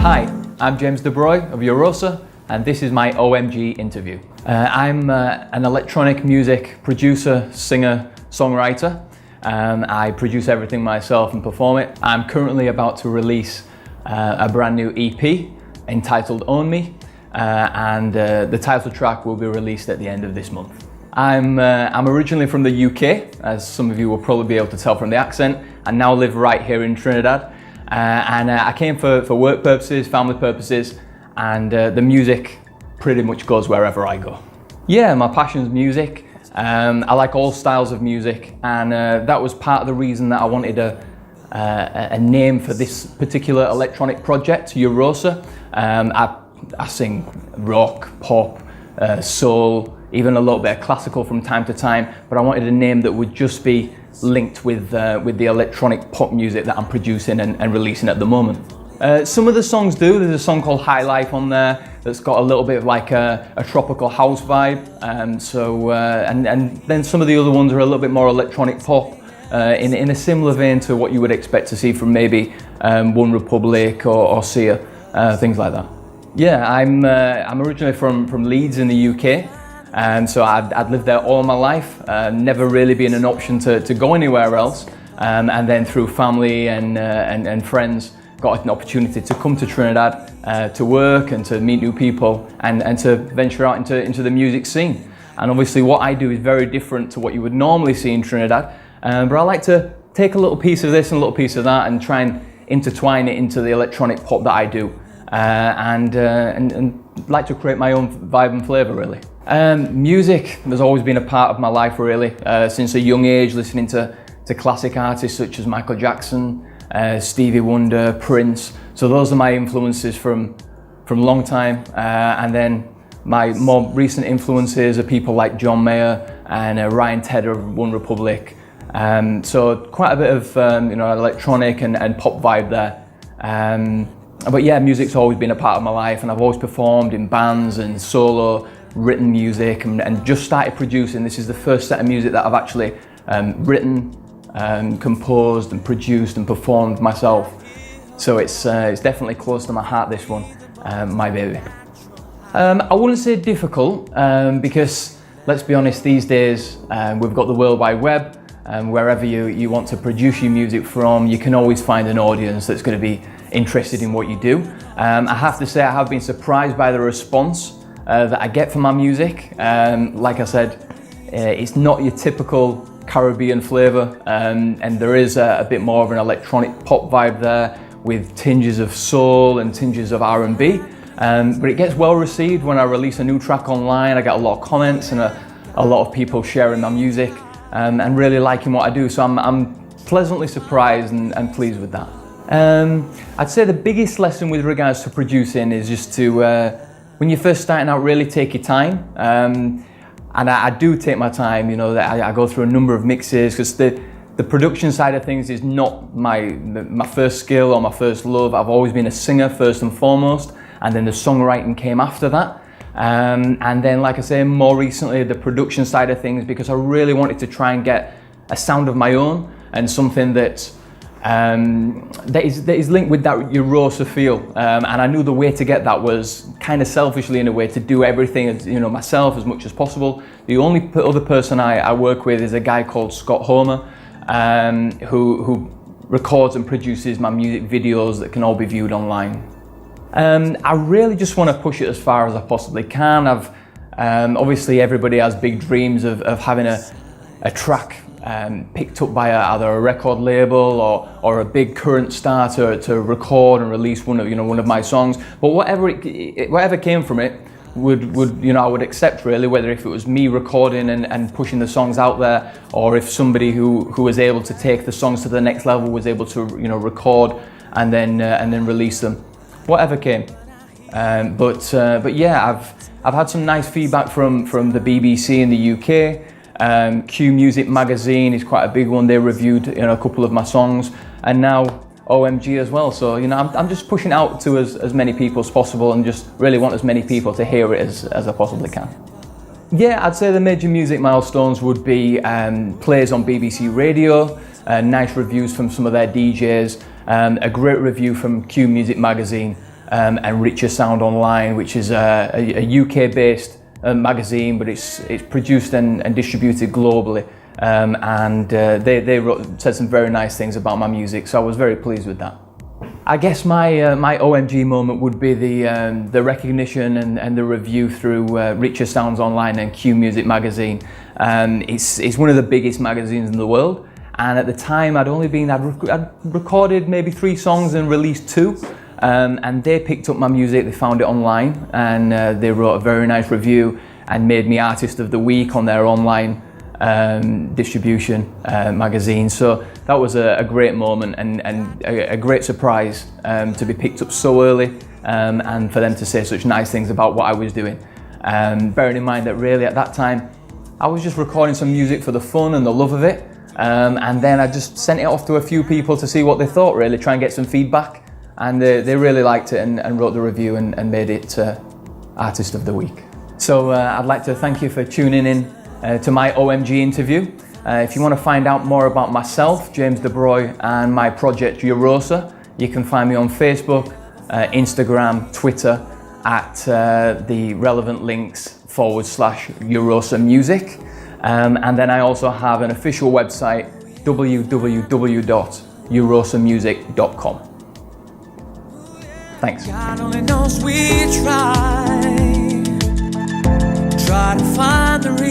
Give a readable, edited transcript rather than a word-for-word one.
Hi, I'm James DeBroy of Yurosa, and this is my OMG interview. I'm an electronic music producer, singer, songwriter. I produce everything myself and perform it. I'm currently about to release a brand new EP entitled Own Me, and the title track will be released at the end of this month. I'm originally from the UK, as some of you will probably be able to tell from the accent, and now live right here in Trinidad. I came for work purposes, family purposes, and the music pretty much goes wherever I go. Yeah, my passion is music. I like all styles of music, and that was part of the reason that I wanted a name for this particular electronic project, Yurosa. I sing rock, pop, soul, even a little bit of classical from time to time, but I wanted a name that would just be linked with the electronic pop music that I'm producing and releasing at the moment. Some of the songs do. There's a song called High Life on there that's got a little bit of like a tropical house vibe, and then some of the other ones are a little bit more electronic pop in a similar vein to what you would expect to see from maybe One Republic or Sia, things like that. Yeah, I'm originally from Leeds in the UK. So I'd lived there all my life, never really been an option to go anywhere else. And then through family and friends, got an opportunity to come to Trinidad to work and to meet new people and to venture out into the music scene. And obviously what I do is very different to what you would normally see in Trinidad. But I like to take a little piece of this and a little piece of that and try and intertwine it into the electronic pop that I do. And like to create my own vibe and flavour, really. Music has always been a part of my life, really, since a young age, listening to classic artists such as Michael Jackson, Stevie Wonder, Prince. So those are my influences from a long time. And then my more recent influences are people like John Mayer and Ryan Tedder of One Republic. So quite a bit of electronic and pop vibe there. But yeah, music's always been a part of my life, and I've always performed in bands and solo, written music, and just started producing. This is the first set of music that I've actually written, composed and produced and performed myself. So it's definitely close to my heart, this one, my baby. I wouldn't say difficult, because let's be honest, these days we've got the World Wide Web, wherever you want to produce your music from, you can always find an audience that's going to be interested in what you do. I have to say I have been surprised by the response that I get from my music. Like I said, it's not your typical Caribbean flavour, and there is a bit more of an electronic pop vibe there with tinges of soul and tinges of R&B. But it gets well received when I release a new track online. I get a lot of comments and a lot of people sharing my music and really liking what I do. So I'm pleasantly surprised and pleased with that. I'd say the biggest lesson with regards to producing is just to, when you're first starting out, really take your time. And I do take my time, I go through a number of mixes, because the production side of things is not my first skill or my first love. I've always been a singer first and foremost, and then the songwriting came after that. And then, like I say, more recently, the production side of things, because I really wanted to try and get a sound of my own and something that is linked with that Yurosa feel, and I knew the way to get that was kind of selfishly, in a way, to do everything myself as much as possible. The only other person I work with is a guy called Scott Homer, who records and produces my music videos that can all be viewed online. I really just want to push it as far as I possibly can. Obviously everybody has big dreams of having a track picked up by either a record label or a big current star to record and release one of my songs. But whatever came from it I would accept, really, whether if it was me recording and pushing the songs out there, or if somebody who was able to take the songs to the next level was able to record and then release them. Whatever came. But yeah, I've had some nice feedback from the BBC in the UK. Q Music magazine is quite a big one. They reviewed a couple of my songs, and now OMG as well. So I'm just pushing out to as many people as possible, and just really want as many people to hear it as I possibly can. Yeah, I'd say the major music milestones would be plays on BBC Radio, nice reviews from some of their DJs, a great review from Q Music magazine, and Richer Sound Online, which is a UK-based magazine, but it's produced and distributed globally. They said some very nice things about my music, so I was very pleased with that. I guess my OMG moment would be the recognition and the review through Richer Sounds Online and Q Music magazine. It's one of the biggest magazines in the world, and at the time I'd recorded maybe 3 songs and released 2, and they picked up my music, they found it online, and they wrote a very nice review and made me Artist of the Week on their online distribution magazine. So that was a great moment and a great surprise to be picked up so early and for them to say such nice things about what I was doing. Bearing in mind that really at that time I was just recording some music for the fun and the love of it, and then I just sent it off to a few people to see what they thought, really try and get some feedback, and they really liked it and wrote the review and made it Artist of the Week. So I'd like to thank you for tuning in to my OMG interview. If you want to find out more about myself, James DeBroy, and my project Yurosa, you can find me on Facebook, Instagram, Twitter at the relevant links /Yurosa Music. And then I also have an official website, www.yurosamusic.com. Thanks. God only knows we try to find the reason.